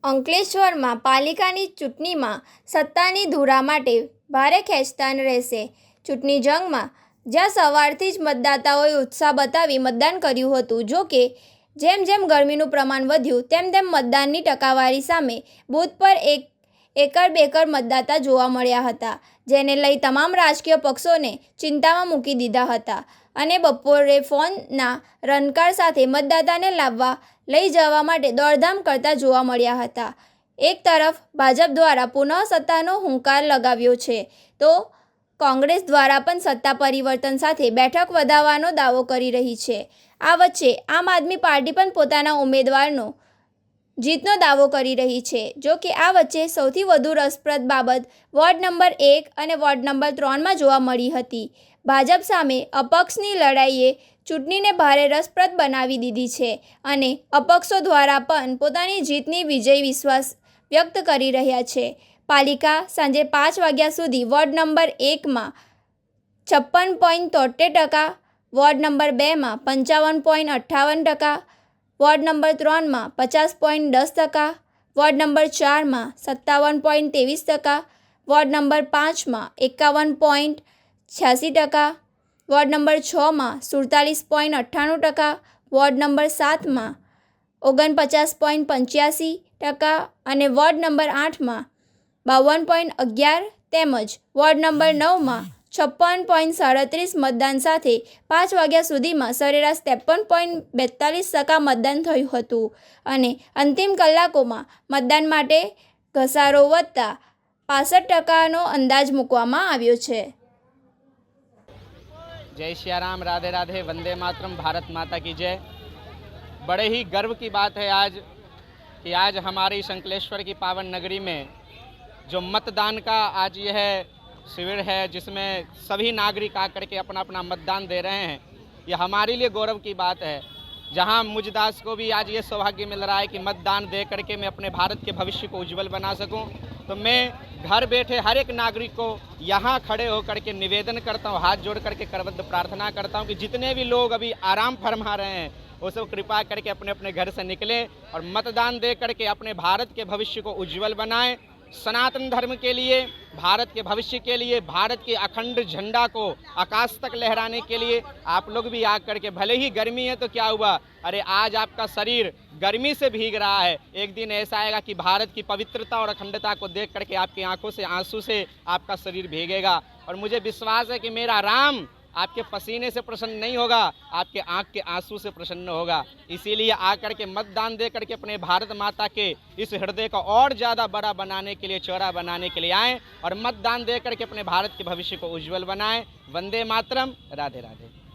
અંકલેશ્વરમાં પાલિકાની ચૂંટણીમાં સત્તાની ધુરા માટે ભારે ખેંચતાણ રહેશે. ચૂંટણી જંગમાં જ્યાં સવારથી જ મતદાતાઓએ ઉત્સાહ બતાવી મતદાન કર્યું હતું. જો કે જેમ જેમ ગરમીનું પ્રમાણ વધ્યું તેમ તેમ મતદાનની ટકાવારી સામે બૂથ પર એકર-બેકર મતદાતા જોવા મળ્યા હતા, જેને લઈ તમામ રાજકીય પક્ષોને ચિંતામાં મૂકી દીધા હતા અને બપોરે ફોનના રણકાર સાથે મતદાતાને લાવવા લઈ જવા માટે દોડધામ કરતા જોવા મળ્યા હતા. એક તરફ ભાજપ દ્વારા પુનઃ સત્તાનો હુંકાર લગાવ્યો છે, તો કોંગ્રેસ દ્વારા પણ સત્તા પરિવર્તન સાથે બેઠક વધારવાનો દાવો કરી રહી છે. આ વચ્ચે આમ આદમી પાર્ટી પણ પોતાના ઉમેદવારનો જીતનો દાવો કરી રહી છે. જો કે આ વચ્ચે સૌથી વધુ રસપ્રદ બાબત વોર્ડ નંબર 1 અને વોર્ડ નંબર 3માં જોવા મળી હતી. ભાજપ સામે અપક્ષની લડાઈએ ચૂંટણીને ભારે રસપ્રદ બનાવી દીધી છે અને અપક્ષો દ્વારા પણ પોતાની જીતની વિજય વિશ્વાસ વ્યક્ત કરી રહ્યા છે. પાલિકા સાંજે 5 વાગ્યા સુધી વોર્ડ નંબર 1માં 56.73%, વોર્ડ નંબર 2માં 55.58%, વોર્ડ નંબર 3માં 50.10%, વોર્ડ નંબર 4માં 57.23%, વોર્ડ નંબર 5માં 51.86%, વોર્ડ નંબર 6માં 47.98%, વોર્ડ નંબર 7માં 49.85% અને વોર્ડ નંબર 8માં 52.11% તેમજ વોર્ડ નંબર 9માં 56.37% મતદાન સાથે 5 વાગ્યા સુધીમાં સરેરાશ 53.42% મતદાન થયું હતું અને અંતિમ કલાકોમાં મતદાન માટે ઘસારો વધતા 65%નો અંદાજ મૂકવામાં આવ્યો છે. जय सिया राम, राधे राधे, वंदे मातरम, भारत माता की जय। बड़े ही गर्व की बात है आज कि आज हमारी संकलेश्वर की पावन नगरी में जो मतदान का आज यह शिविर है, जिसमें सभी नागरिक आकर के अपना अपना मतदान दे रहे हैं, ये हमारे लिए गौरव की बात है। जहां मुझदास को भी आज ये सौभाग्य मिल रहा है कि मतदान दे करके मैं अपने भारत के भविष्य को उज्जवल बना सकूं, तो मैं घर बैठे हर एक नागरिक को यहाँ खड़े होकर के निवेदन करता हूँ, हाथ जोड़ करके करबद्ध प्रार्थना करता हूँ कि जितने भी लोग अभी आराम फरमा रहे हैं वो सब कृपा करके अपने अपने घर से निकलें और मतदान दे करके अपने भारत के भविष्य को उज्जवल बनाएं। सनातन धर्म के लिए, भारत के भविष्य के लिए, भारत के अखंड झंडा को आकाश तक लहराने के लिए आप लोग भी आकर के, भले ही गर्मी है तो क्या हुआ, अरे आज आपका शरीर गर्मी से भीग रहा है, एक दिन ऐसा आएगा कि भारत की पवित्रता और अखंडता को देख करके आपकी आंखों से आंसू से आपका शरीर भीगेगा। और मुझे विश्वास है कि मेरा राम आपके पसीने से प्रसन्न नहीं होगा, आपके आंख के आंसू से प्रसन्न होगा। इसीलिए आकर के मतदान दे करके अपने भारत माता के इस हृदय को और ज़्यादा बड़ा बनाने के लिए, चौड़ा बनाने के लिए आएँ और मतदान दे करके अपने भारत के भविष्य को उज्जवल बनाएं। वंदे मातरम, राधे राधे।